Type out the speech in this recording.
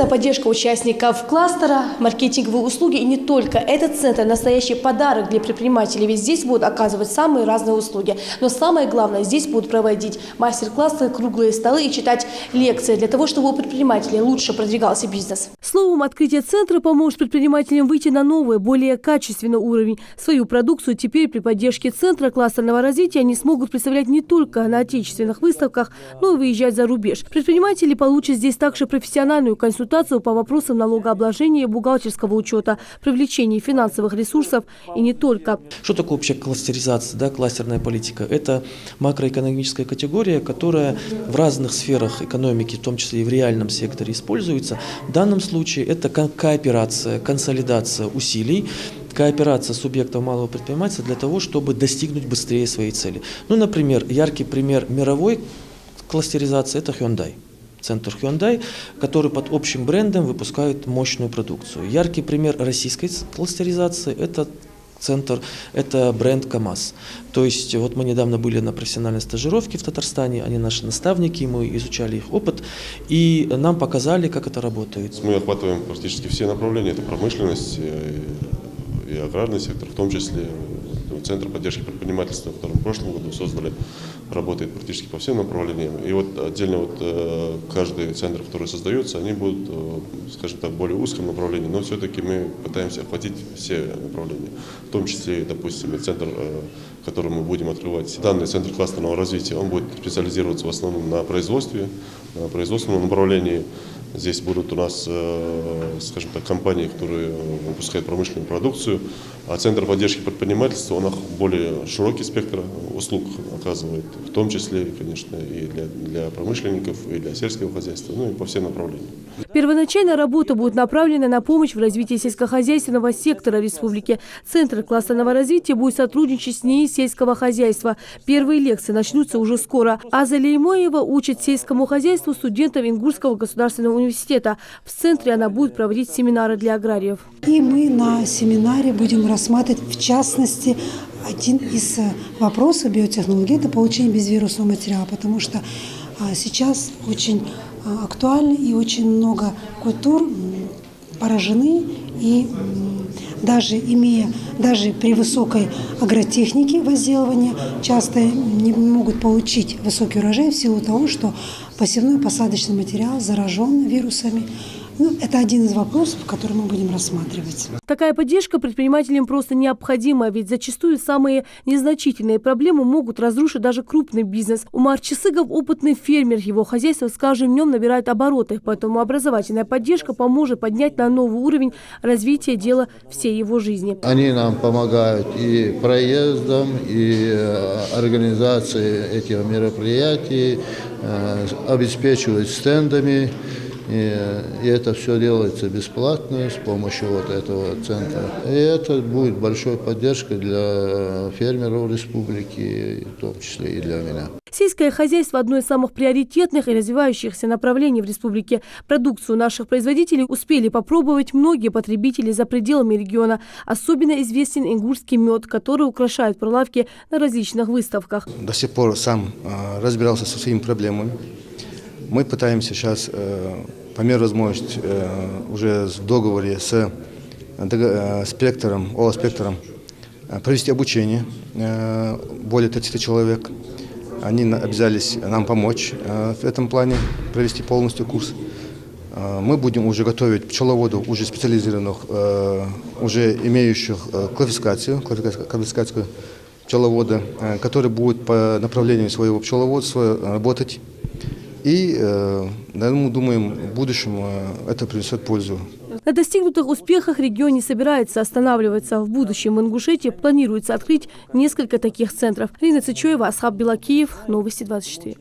Непосредственная поддержка участников кластера, маркетинговые услуги и не только. Этот центр – настоящий подарок для предпринимателей, ведь здесь будут оказывать самые разные услуги. Но самое главное, здесь будут проводить мастер-классы, круглые столы и читать лекции для того, чтобы у предпринимателей лучше продвигался бизнес. Словом, открытие центра поможет предпринимателям выйти на новый, более качественный уровень. Свою продукцию теперь при поддержке Центра кластерного развития они смогут представлять не только на отечественных выставках, но и выезжать за рубеж. Предприниматели получат здесь также профессиональную консультацию по вопросам налогообложения, бухгалтерского учета, привлечения финансовых ресурсов и не только. Что такое вообще кластеризация, да, кластерная политика? Это макроэкономическая категория, которая в разных сферах экономики, в том числе и в реальном секторе, используется. В данном случае это кооперация, консолидация усилий, кооперация субъектов малого предпринимательства для того, чтобы достигнуть быстрее своей цели. Ну, например, яркий пример мировой кластеризации – это Hyundai. Центр Hyundai, который под общим брендом выпускает мощную продукцию. Яркий пример российской кластеризации – это бренд КАМАЗ. То есть вот мы недавно были на профессиональной стажировке в Татарстане, они наши наставники, мы изучали их опыт и нам показали, как это работает. Мы охватываем практически все направления, это промышленность и аграрный сектор, в том числе Центр поддержки предпринимательства, который в прошлом году создали, работает практически по всем направлениям. И вот отдельно каждый центр, который создается, они будут, скажем так, в более узком направлении, но все-таки мы пытаемся охватить все направления, в том числе, допустим, и центр, который мы будем открывать. Данный центр кластерного развития, он будет специализироваться в основном на производстве, на производственном направлении. Здесь будут у нас, скажем так, компании, которые выпускают промышленную продукцию, а Центр поддержки предпринимательства, он более широкий спектр услуг оказывает, в том числе, конечно, и для промышленников, и для сельского хозяйства, ну и по всем направлениям. Первоначально работа будет направлена на помощь в развитии сельскохозяйственного сектора республики. Центр кластерного развития будет сотрудничать с НИИ сельского хозяйства. Первые лекции начнутся уже скоро. Аза Леймоева учит сельскому хозяйству студентов Ингульского государственного университета. В центре она будет проводить семинары для аграриев. И мы на семинаре будем рассматривать, в частности, один из вопросов биотехнологии – это получение безвирусного материала, потому что сейчас очень актуально и очень много культур поражены, и даже при высокой агротехнике возделывания часто не могут получить высокий урожай в силу того, что посевной посадочный материал заражен вирусами. Ну, это один из вопросов, который мы будем рассматривать. Такая поддержка предпринимателям просто необходима, ведь зачастую самые незначительные проблемы могут разрушить даже крупный бизнес. Умар Чесыгов – опытный фермер, его хозяйство с каждым днем набирает обороты, поэтому образовательная поддержка поможет поднять на новый уровень развития дела всей его жизни. Они нам помогают и проездом, и организацией этих мероприятий, обеспечивают стендами. И это все делается бесплатно с помощью вот этого центра. И это будет большой поддержкой для фермеров республики, в том числе и для меня. Сельское хозяйство – одно из самых приоритетных и развивающихся направлений в республике. Продукцию наших производителей успели попробовать многие потребители за пределами региона. Особенно известен ингульский мед, который украшает прилавки на различных выставках. До сих пор сам разбирался со своими проблемами. Мы пытаемся сейчас, по мере возможности, уже в договоре с спектром, ОЛ-спектром, провести обучение более 30 человек. Они обязались нам помочь в этом плане, провести полностью курс. Мы будем уже готовить пчеловодов, уже специализированных, уже имеющих квалификацию пчеловода, которые будут по направлению своего пчеловодства работать. И, мы думаем, в будущем это принесет пользу. На достигнутых успехах регион не собирается останавливаться. В будущем в Ингушетии планируется открыть несколько таких центров. Рина Цичоева, Асхаб Белакиев, Новости 24.